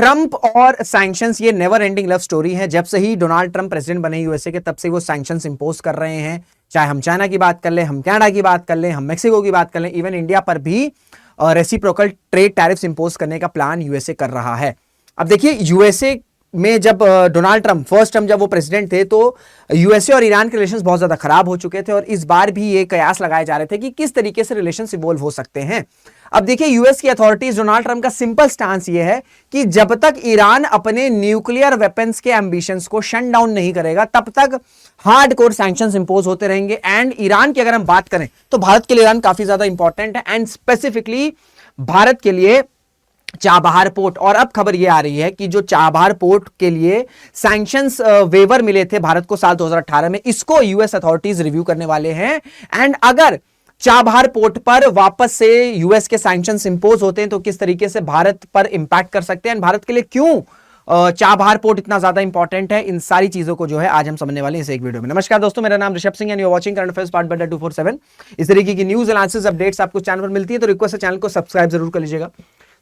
Trump और sanctions ये never ending love story है। जब से ही डोनाल्ड ट्रंप प्रेसिडेंट बने यूएसए के, तब से वो सैंक्शंस इंपोज कर रहे हैं। चाहे हम चाइना की बात कर लें, हम कनाडा की बात कर लें, हम मेक्सिको की बात कर लें, इवन इंडिया पर भी रेसिप्रोकल ट्रेड टैरिफ्स इंपोज करने का प्लान यूएसए कर रहा है। अब देखिए, यूएसए में जब डोनाल्ड ट्रंप फर्स्ट टर्म जब वो प्रेसिडेंट थे, तो यूएसए और ईरान के रिलेशंस बहुत ज्यादा खराब हो चुके थे और इस बार भी ये कयास लगाए जा रहे थे कि किस तरीके से रिलेशंस इवॉल्व हो सकते हैं। अब देखिए, यूएस की अथॉरिटीज, डोनाल्ड ट्रंप का सिंपल स्टांस ये है कि जब तक ईरान अपने न्यूक्लियर वेपन्स के एम्बिशंस को शट डाउन नहीं करेगा, तब तक हार्डकोर सैंक्शंस इंपोज होते रहेंगे। एंड ईरान की अगर हम बात करें तो भारत के लिए ईरान काफी ज्यादा इंपॉर्टेंट है, एंड स्पेसिफिकली भारत के लिए चाबहार पोर्ट। और अब खबर यह आ रही है कि जो चाबहार पोर्ट के लिए सैंक्शंस वेवर मिले थे भारत को साल 2018 में, इसको यूएस अथॉरिटीज रिव्यू करने वाले हैं। एंड अगर चाबहार पोर्ट पर वापस से यूएस के सैंक्शंस इंपोज होते हैं तो किस तरीके से भारत पर इंपैक्ट कर सकते हैं, भारत के लिए क्यों चाबहार पोर्ट इतना ज्यादा इंपॉर्टेंट है, इन सारी चीजों को जो है आज हम समझने वाले हैं इस एक वीडियो में। नमस्कार दोस्तों, मेरा नाम Rishabh Singh and you are watching current affairs part बटा 247। इस तरीके की न्यूज एनालिसिस अपडेट्स आपको चैनल पर मिलती है, तो रिक्वेस्ट है चैनल को सब्सक्राइब जरूर कर लीजिएगा।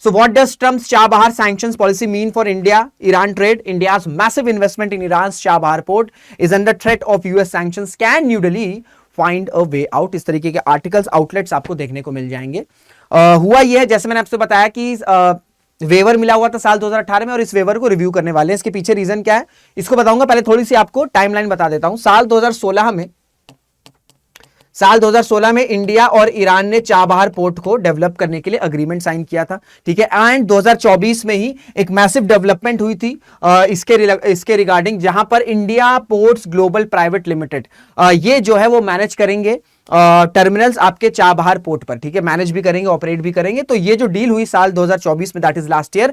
So what does Trump's Chabahar sanctions policy mean for India-Iran trade? India's massive investment in Iran's Chabahar port is under threat of US sanctions. Can New Delhi find a way out? इस तरीके के articles, outlets आपको देखने को मिल जाएंगे। हुआ यह है, जैसे मैंने आपसे बताया कि वेवर मिला हुआ था साल 2018 में और इस वेवर को रिव्यू करने वाले हैं। इसके पीछे रीजन क्या है इसको बताऊंगा, पहले थोड़ी सी आपको टाइमलाइन बता देता हूं। साल 2016 में इंडिया और ईरान ने चाबहार पोर्ट को डेवलप करने के लिए अग्रीमेंट साइन किया था, ठीक है। एंड 2024 में ही एक मैसिव डेवलपमेंट हुई थी इसके रिगार्डिंग, जहां पर India ports global private limited ये जो है वो मैनेज करेंगे टर्मिनल्स आपके चाबहार पोर्ट पर, ठीक है। मैनेज भी करेंगे, ऑपरेट भी करेंगे। तो ये जो डील हुई साल 2024 में, दैट इज लास्ट ईयर,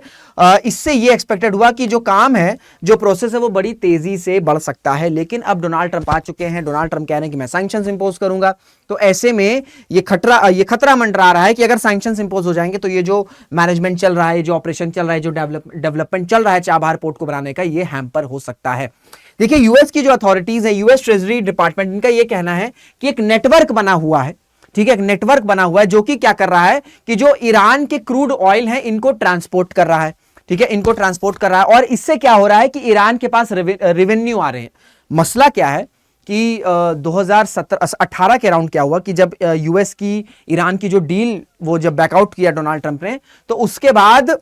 इससे ये एक्सपेक्टेड हुआ कि जो काम है, जो प्रोसेस है, वो बड़ी तेजी से बढ़ सकता है। लेकिन अब डोनाल्ड ट्रंप आ चुके हैं, डोनाल्ड ट्रंप कह रहे हैं कि मैं सैंक्शंस इंपोज करूंगा। तो ऐसे में ये खतरा मंडरा रहा है कि अगर सैंक्शंस इंपोज हो जाएंगे तो ये जो मैनेजमेंट चल रहा है, जो ऑपरेशन चल रहा है, जो डेवलपमेंट चल रहा है चाबहार पोर्ट को बनाने का, ये हैम्पर हो सकता है। देखिए, यूएस की जो अथॉरिटीज है, यूएस ट्रेजरी डिपार्टमेंट, इनका यह कहना है कि एक नेटवर्क बना हुआ है, ठीक है, एक नेटवर्क बना हुआ है जो कि क्या कर रहा है कि जो ईरान के क्रूड ऑयल है इनको ट्रांसपोर्ट कर रहा है, ठीक है, इनको ट्रांसपोर्ट कर रहा है। और इससे क्या हो रहा है कि ईरान के पास रेवेन्यू आ रहे हैं। मसला क्या है कि 2018 के अराउंड क्या हुआ कि जब यूएस की ईरान की जो डील वो जब बैकआउट किया डोनाल्ड ट्रंप ने, तो उसके बाद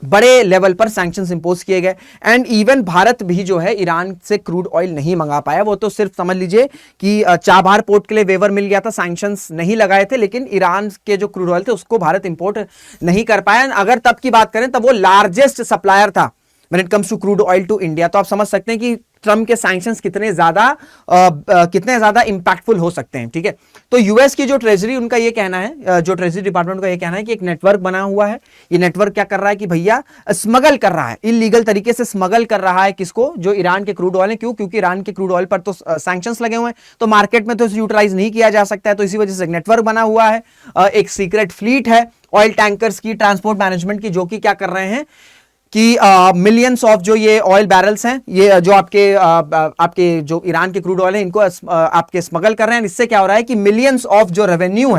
बड़े लेवल पर सैंक्शंस इंपोज किए गए। एंड इवन भारत भी जो है ईरान से क्रूड ऑयल नहीं मंगा पाया। वो तो सिर्फ समझ लीजिए कि चाबहार पोर्ट के लिए वेवर मिल गया था, सैंक्शंस नहीं लगाए थे, लेकिन ईरान के जो क्रूड ऑयल थे उसको भारत इंपोर्ट नहीं कर पाया। अगर तब की बात करें तब वो लार्जेस्ट सप्लायर था when it comes to crude oil to India. तो आप समझ सकते हैं कि ट्रंप के सैंक्शंस कितने ज्यादा इंपैक्टफुल हो सकते हैं, ठीक है। तो यूएस की जो ट्रेजरी, उनका ये कहना है, जो ट्रेजरी डिपार्टमेंट का ये कहना है कि एक नेटवर्क बना हुआ है। ये नेटवर्क क्या कर रहा है कि भैया स्मगल कर रहा है, इलीगल तरीके से स्मगल कर रहा है किसको, जो ईरान के क्रूड ऑयल है। क्यों? क्योंकि ईरान के क्रूड ऑयल पर तो सैंक्शंस लगे हुए हैं, तो मार्केट में तो इसे यूटिलाइज नहीं किया जा सकता है। तो इसी वजह से एक नेटवर्क बना हुआ है, एक सीक्रेट फ्लीट है ऑयल टैंकर्स की, ट्रांसपोर्ट मैनेजमेंट की, जो कि क्या कर रहे हैं कि मिलियंस ऑफ जो ये ऑयल बैरल्स हैं, ये जो आपके जो ईरान के क्रूड ऑयल है, इनको आपके स्मगल कर रहे हैं। इससे क्या हो रहा है कि मिलियंस ऑफ जो रेवेन्यू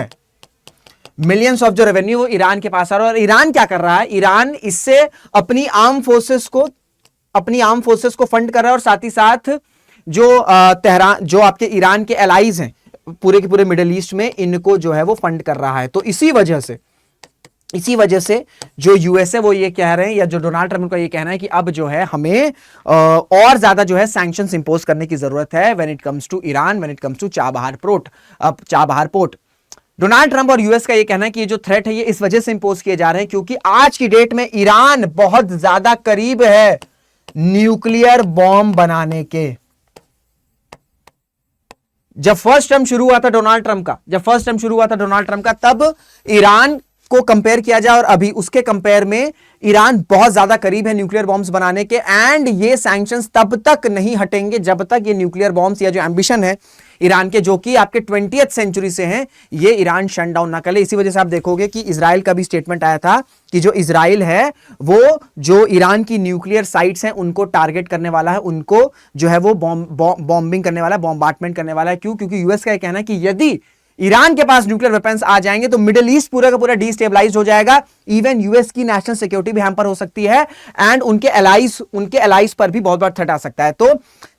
वो ईरान के पास आ रहा है। और ईरान क्या कर रहा है, ईरान इससे अपनी आर्म फोर्सेस को फंड कर रहा है, और साथ ही साथ जो आपके ईरान के एलाइज हैं पूरे के पूरे मिडिल ईस्ट में, इनको जो है वो फंड कर रहा है। तो इसी वजह से जो यूएसए वो ये कह रहे हैं, या जो डोनाल्ड ट्रंप का ये कहना है कि अब जो है हमें और ज्यादा जो है सैंक्शंस इंपोज करने की जरूरत है when it comes to Iran, when it comes to Chabahar port. Donald Trump और यूएस का ये कहना है कि ये जो थ्रेट है ये इस वजह से इंपोज किए जा रहे हैं क्योंकि आज की डेट में ईरान बहुत ज्यादा करीब है न्यूक्लियर बॉम्ब बनाने के। जब फर्स्ट टर्म शुरू हुआ था डोनाल्ड ट्रंप का, तब ईरान को कंपेयर किया जाए और अभी उसके कंपेयर में ईरान बहुत ज्यादा करीब है न्यूक्लियर बॉम्ब्स बनाने के। एंड ये सैंक्शंस तब तक नहीं हटेंगे जब तक ये न्यूक्लियर बॉम्ब्स या जो एम्बिशन है ईरान के, जो कि आपके 20th सेंचुरी से हैं, ये ईरान शट डाउन ना कर ले। इसी वजह से आप देखोगे कि इजराइल का भी स्टेटमेंट आया था कि जो इजराइल है वो जो ईरान की न्यूक्लियर साइट्स हैं उनको टारगेट करने वाला है, उनको जो है वो बॉम्बिंग करने वाला है, बॉम्बार्डमेंट करने वाला है। क्यों? क्योंकि यूएस का कहना है कि यदि ईरान के पास न्यूक्लियर वेपन्स आ जाएंगे तो मिडिल ईस्ट पूरा का पूरा डिस्टेबलाइज हो जाएगा। इवन यूएस की नेशनल सिक्योरिटी भी हैम्पर हो सकती है एंड उनके एलाइज पर भी बहुत बड़ा थ्रेट आ सकता है। तो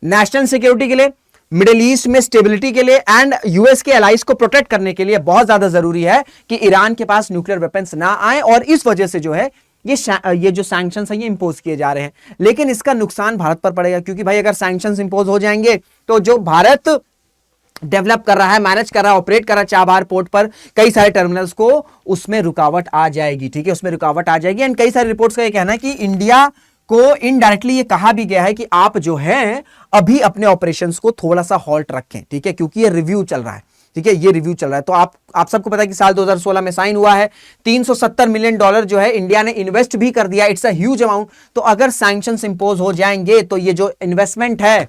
नेशनल सिक्योरिटी के लिए, मिडिल ईस्ट में स्टेबिलिटी के लिए एंड यूएस के एलाइज को प्रोटेक्ट करने के लिए बहुत ज्यादा जरूरी है कि ईरान के पास न्यूक्लियर वेपन्स ना आए, और इस वजह से जो है ये जो सैंक्शंस हैं ये इंपोज किए जा रहे हैं। लेकिन इसका नुकसान भारत पर पड़ेगा, क्योंकि भाई अगर सैंक्शंस इंपोज हो जाएंगे तो जो भारत डेवलप कर रहा है, मैनेज कर रहा है, ऑपरेट कर रहा है चाबहार पोर्ट पर कई सारे टर्मिनल्स को, उसमें रुकावट आ जाएगी। ठीक है, उसमें रुकावट आ जाएगी। एंड कई सारी रिपोर्ट्स का ये कहना है कि इंडिया को इनडायरेक्टली ये कहा भी गया है कि आप जो है अभी अपने ऑपरेशंस को थोड़ा सा हॉल्ट रखें। ठीक है, क्योंकि ये रिव्यू चल रहा है। ठीक है, ये रिव्यू चल रहा है। तो आप सबको पता है कि साल 2016 में साइन हुआ है, $370 मिलियन जो है इंडिया ने इन्वेस्ट भी कर दिया। It's a huge amount. तो अगर सैंक्शंस इंपोज हो जाएंगे तो ये जो इन्वेस्टमेंट है,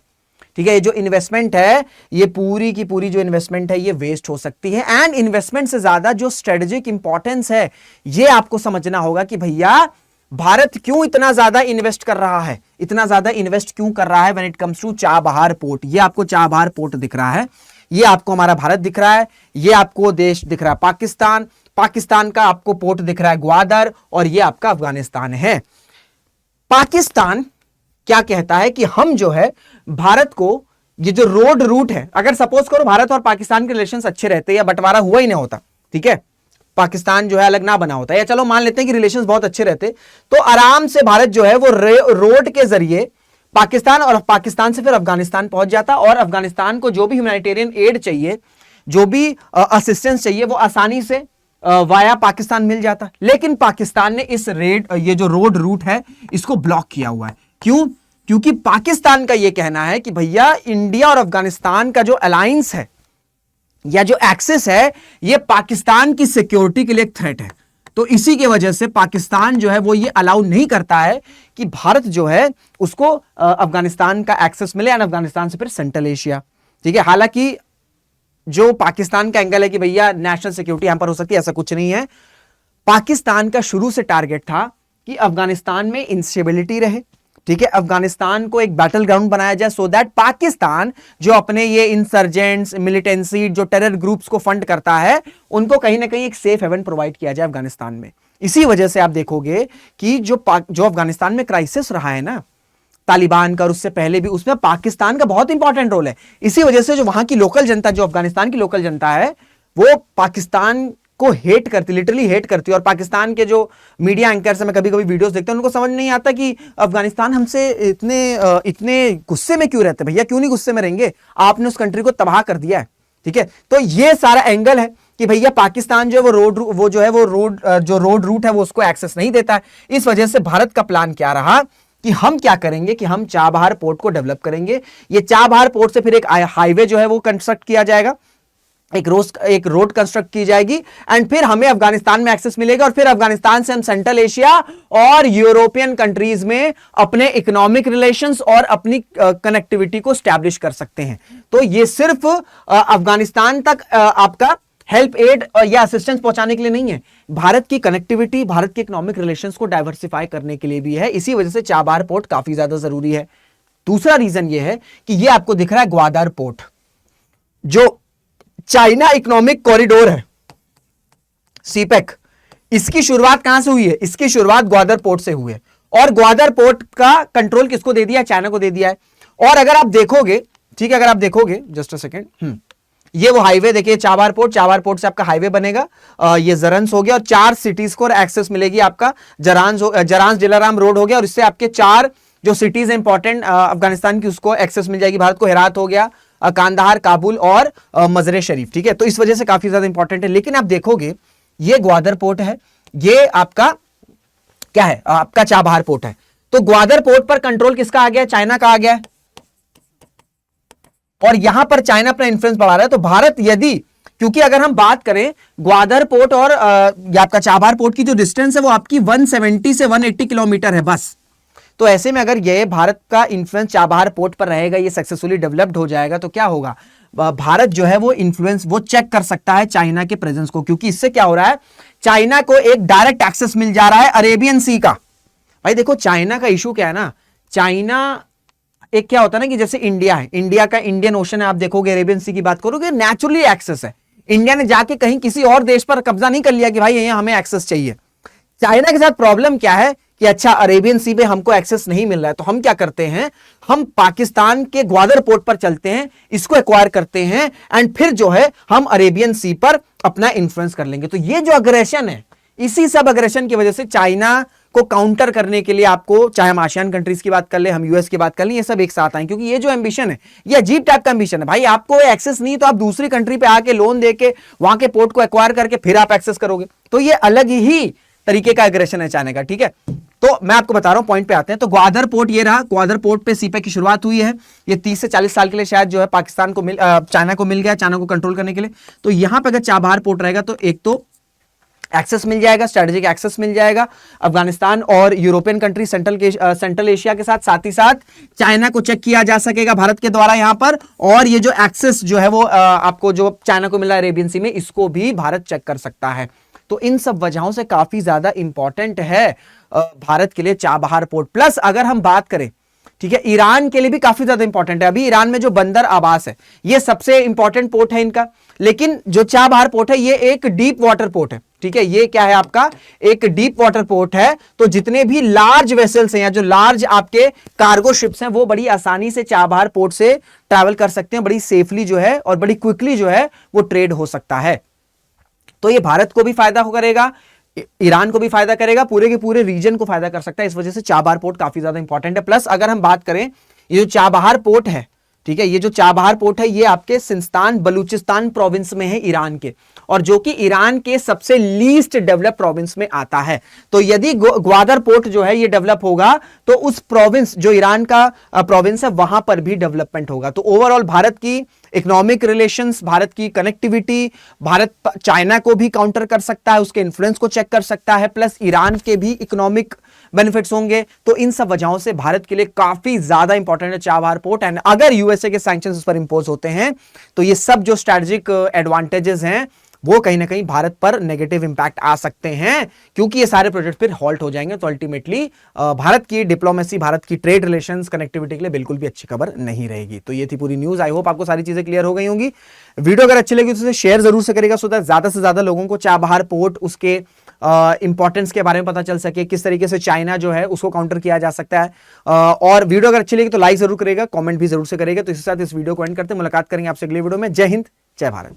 ठीक है, ये जो इन्वेस्टमेंट है, ये पूरी की पूरी जो इन्वेस्टमेंट है ये वेस्ट हो सकती है। एंड इन्वेस्टमेंट से ज्यादा जो स्ट्रेटेजिक इंपॉर्टेंस है ये आपको समझना होगा कि भैया भारत क्यों इतना ज्यादा इन्वेस्ट कर रहा है, इतना ज्यादा इन्वेस्ट क्यों कर रहा है when it comes to Chabahar port. ये आपको चाबहार पोर्ट दिख रहा है, ये आपको हमारा भारत दिख रहा है, ये आपको देश दिख रहा है पाकिस्तान, पाकिस्तान का आपको पोर्ट दिख रहा है ग्वादर, और ये आपका अफगानिस्तान है। पाकिस्तान क्या कहता है कि हम जो है भारत को ये जो रोड रूट है, अगर सपोज करो भारत और पाकिस्तान के रिलेशंस अच्छे रहते या बंटवारा हुआ ही नहीं होता, ठीक है, पाकिस्तान जो है अलग ना बना होता, या चलो मान लेते हैं कि रिलेशंस बहुत अच्छे रहते, तो आराम से भारत जो है वो रोड के जरिए पाकिस्तान, और पाकिस्तान से फिर अफगानिस्तान पहुंच जाता, और अफगानिस्तान को जो भी ह्यूमैनिटेरियन एड चाहिए, जो भी असिस्टेंस चाहिए, वो आसानी से वाया पाकिस्तान मिल जाता। लेकिन पाकिस्तान ने ये जो रोड रूट है इसको ब्लॉक किया हुआ है। क्यों? क्योंकि पाकिस्तान का यह कहना है कि भैया इंडिया और अफगानिस्तान का जो अलायंस है या जो एक्सेस है ये पाकिस्तान की सिक्योरिटी के लिए एक थ्रेट है। तो इसी की वजह से पाकिस्तान जो है वो ये अलाउ नहीं करता है कि भारत जो है उसको अफगानिस्तान का एक्सेस मिले, और अफगानिस्तान से फिर सेंट्रल एशिया। ठीक है, हालांकि जो पाकिस्तान का एंगल है कि भैया नेशनल सिक्योरिटी यहां पर हो सकती है, ऐसा कुछ नहीं है। पाकिस्तान का शुरू से टारगेट था कि अफगानिस्तान में इंस्टेबिलिटी रहे, ठीक है, अफगानिस्तान को एक बैटल ग्राउंड बनाया जाए, सो दैट पाकिस्तान जो अपने ये इंसर्जेंट्स, मिलिटेंसी, जो टेरर ग्रुप्स को फंड करता है, उनको कहीं ना कहीं एक सेफ हेवन प्रोवाइड किया जाए अफगानिस्तान में। इसी वजह से आप देखोगे कि जो अफगानिस्तान में क्राइसिस रहा है ना तालिबान का, और उससे पहले भी, उसमें पाकिस्तान का बहुत इंपॉर्टेंट रोल है। इसी वजह से जो वहां की लोकल जनता, जो अफगानिस्तान की लोकल जनता है, वो पाकिस्तान को हेट करती, लिटरली हेट करती है। और पाकिस्तान के जो मीडिया एंकर्स हैं, मैं कभी कभी वीडियोस देखता हूं, उनको समझ नहीं आता कि अफगानिस्तान हमसे इतने गुस्से में क्यों रहते। भैया क्यों नहीं गुस्से में रहेंगे, आपने उस कंट्री को तबाह कर दिया है। ठीक है, तो ये सारा एंगल है कि भैया पाकिस्तान जो है वो रोड रूट है वो उसको एक्सेस नहीं देता है। इस वजह से भारत का प्लान क्या रहा कि हम क्या करेंगे कि हम चाबहार पोर्ट को डेवलप करेंगे। ये चाबहार पोर्ट से फिर एक हाईवे जो है वो कंस्ट्रक्ट किया जाएगा, एक रोड कंस्ट्रक्ट की जाएगी, एंड फिर हमें अफगानिस्तान में एक्सेस मिलेगा, और फिर अफगानिस्तान से हम सेंट्रल एशिया और यूरोपियन कंट्रीज में अपने इकोनॉमिक रिलेशंस और अपनी कनेक्टिविटी को स्टैब्लिश कर सकते हैं। तो ये सिर्फ अफगानिस्तान तक आपका हेल्प एड या असिस्टेंस पहुंचाने के लिए नहीं है, भारत की कनेक्टिविटी, भारत के इकोनॉमिक रिलेशंस को डाइवर्सिफाई करने के लिए भी है। इसी वजह से चाबहार पोर्ट काफी ज्यादा जरूरी है। दूसरा रीजन यह है कि यह आपको दिख रहा है ग्वादर पोर्ट, जो चाइना इकोनॉमिक कॉरिडोर है, सीपेक, इसकी शुरुआत कहां से हुई है? इसकी शुरुआत ग्वादर पोर्ट से हुई है, और ग्वादर पोर्ट का कंट्रोल किसको दे दिया है? चाइना को दे दिया है। और अगर आप देखोगे, ठीक है, अगर आप देखोगे, जस्ट अ सेकेंड, ये वो हाईवे देखिए, चाबहार पोर्ट से आपका हाईवे बनेगा, ये जरंस हो गया, और 4 सिटीज को एक्सेस मिलेगी आपका, जरांस दिलाराम रोड हो गया, और इससे आपके 4 जो सिटीज इंपॉर्टेंट अफगानिस्तान की उसको एक्सेस मिल जाएगी भारत को, हेरात हो गया, कांदाहार, काबुल और मजरे शरीफ। ठीक है, तो इस वजह से काफी ज्यादा इंपॉर्टेंट है। लेकिन आप देखोगे ये ग्वादर पोर्ट है, ये आपका क्या है? आपका चाबहार पोर्ट है। तो ग्वादर पोर्ट पर कंट्रोल किसका आ गया? चाइना का आ गया, और यहां पर चाइना अपना इंफ्लुएंस बढ़ा रहा है। तो भारत यदि, क्योंकि अगर हम बात करें ग्वादर पोर्ट और आपका चाबहार पोर्ट की जो डिस्टेंस है वो आपकी 170 से 180 किलोमीटर है बस। तो ऐसे में अगर ये भारत का इन्फ्लुएंस चाबहार पोर्ट पर रहेगा, ये सक्सेसफुली डेवलप्ड हो जाएगा, तो क्या होगा? भारत जो है वो इन्फ्लुएंस वो चेक कर सकता है चाइना के प्रेजेंस को, क्योंकि इससे क्या हो रहा है, चाइना को एक डायरेक्ट एक्सेस मिल जा रहा है अरेबियन सी का। भाई देखो चाइना का इशू क्या है ना, चाइना एक क्या होता है ना कि जैसे इंडिया है, इंडिया का इंडियन ओशन है, आप देखोगे अरेबियन सी की बात करोगे, नेचुरली एक्सेस है। इंडिया ने जाके कहीं किसी और देश पर कब्जा नहीं कर लिया कि भाई यहाँ हमें एक्सेस चाहिए। चाइना के साथ प्रॉब्लम क्या है कि अच्छा अरेबियन सी पे हमको एक्सेस नहीं मिल रहा है, तो हम क्या करते हैं, हम पाकिस्तान के ग्वादर पोर्ट पर चलते हैं, इसको एक्वायर करते हैं एंड फिर जो है हम अरेबियन सी पर अपना इन्फ्लुएंस कर लेंगे। तो ये जो अग्रेशन है, इसी सब अग्रेशन की वजह से चाइना को काउंटर करने के लिए आपको, चाहे हम आसियान कंट्रीज की बात कर ले, हम यूएस की बात कर ले, ये सब एक साथ आए, क्योंकि ये जो एम्बिशन है ये अजीब टाइप का एम्बिशन है। भाई आपको एक्सेस नहीं तो आप दूसरी कंट्री पे आके लोन देके वहां के पोर्ट को एक्वायर करके फिर आप एक्सेस करोगे, तो ये अलग ही तरीके का एग्रेशन है चाइना का। ठीक है, तो मैं आपको बता रहा हूं, पॉइंट पे आते हैं। तो ग्वादर पोर्ट ये रहा, ग्वादर पोर्ट पे सीपे की शुरुआत हुई है। ये 30 से 40 साल के लिए शायद जो है पाकिस्तान को चाइना को मिल गया, चाइना को कंट्रोल करने के लिए। तो यहां पे अगर चाबहार पोर्ट रहेगा तो एक तो एक्सेस मिल जाएगा, स्ट्रेटेजिक एक्सेस मिल जाएगा अफगानिस्तान और यूरोपियन कंट्री, सेंट्रल एशिया के साथ ही साथ चाइना को चेक किया जा सकेगा भारत के द्वारा यहां पर। और ये जो एक्सेस जो है वो आपको जो चाइना को मिला है अरेबियन सी में, इसको भी भारत चेक कर सकता है। तो इन सब वजहों से काफी ज्यादा इंपॉर्टेंट है भारत के लिए चाबहार पोर्ट। प्लस अगर हम बात करें, ठीक है, ईरान के लिए भी काफी ज्यादा इंपॉर्टेंट है। अभी ईरान में जो बंदर आबास है ये सबसे इंपॉर्टेंट पोर्ट है इनका, लेकिन जो चाबहार पोर्ट है ये एक डीप वाटर पोर्ट है। ठीक है, ये क्या है आपका, एक डीप वाटर पोर्ट है। तो जितने भी लार्ज वेसल्स हैं या जो लार्ज आपके कार्गो शिप्स हैं वो बड़ी आसानी से चाबहार पोर्ट से ट्रैवल कर सकते हैं, बड़ी सेफली जो है और बड़ी क्विकली जो है वो ट्रेड हो सकता है। तो ये भारत को भी फायदा करेगा, ईरान को भी फायदा करेगा, पूरे के पूरे रीजन को फायदा कर सकता है। इस वजह से चाबहार पोर्ट काफी ज्यादा इंपॉर्टेंट है। प्लस अगर हम बात करें, ये जो चाबहार पोर्ट है, ठीक है, ये जो चाबहार पोर्ट है ये आपके सिस्तान बलूचिस्तान प्रोविंस में है ईरान के, और जो कि ईरान के सबसे लीस्ट डेवलप प्रोविंस में आता है। तो यदि ग्वादर पोर्ट जो है ये डेवलप होगा तो उस प्रोविंस, जो ईरान का प्रोविंस है, वहां पर भी डेवलपमेंट होगा। तो ओवरऑल भारत की इकोनॉमिक रिलेशंस, भारत की कनेक्टिविटी, भारत चाइना को भी काउंटर कर सकता है, उसके इन्फ्लुएंस को चेक कर सकता है, प्लस ईरान के भी इकोनॉमिक बेनिफिट्स होंगे। तो इन सब वजहों से भारत के लिए काफी ज्यादा इंपॉर्टेंट है चाबहार पोर्ट। एंड अगर यूएसए के सैंक्शंस उस पर इंपोज होते हैं तो ये सब जो स्ट्रेटेजिक एडवांटेजेस हैं वो कहीं ना कहीं भारत पर नेगेटिव इंपैक्ट आ सकते हैं, क्योंकि ये सारे प्रोजेक्ट फिर हॉल्ट हो जाएंगे। तो अल्टीमेटली भारत की डिप्लोमेसी, भारत की ट्रेड रिलेशंस, कनेक्टिविटी के लिए बिल्कुल भी अच्छी खबर नहीं रहेगी। तो ये थी पूरी न्यूज। आई होप आपको सारी चीजें क्लियर हो गई होंगी। वीडियो अगर अच्छी लगी तो उसे शेयर जरूर से करेगा, सो दैट ज्यादा से ज्यादा लोगों को चाबहार पोर्ट, उसके इंपॉर्टेंस के बारे में पता चल सके, किस तरीके से चाइना जो है उसको काउंटर किया जा सकता है। और वीडियो अगर अच्छी लगी तो लाइक जरूर करेगा, कमेंट भी जरूर से करेगा। तो इसके साथ इस वीडियो को एंड करते हैं, मुलाकात करेंगे आपसे अगले वीडियो में। जय हिंद, जय भारत।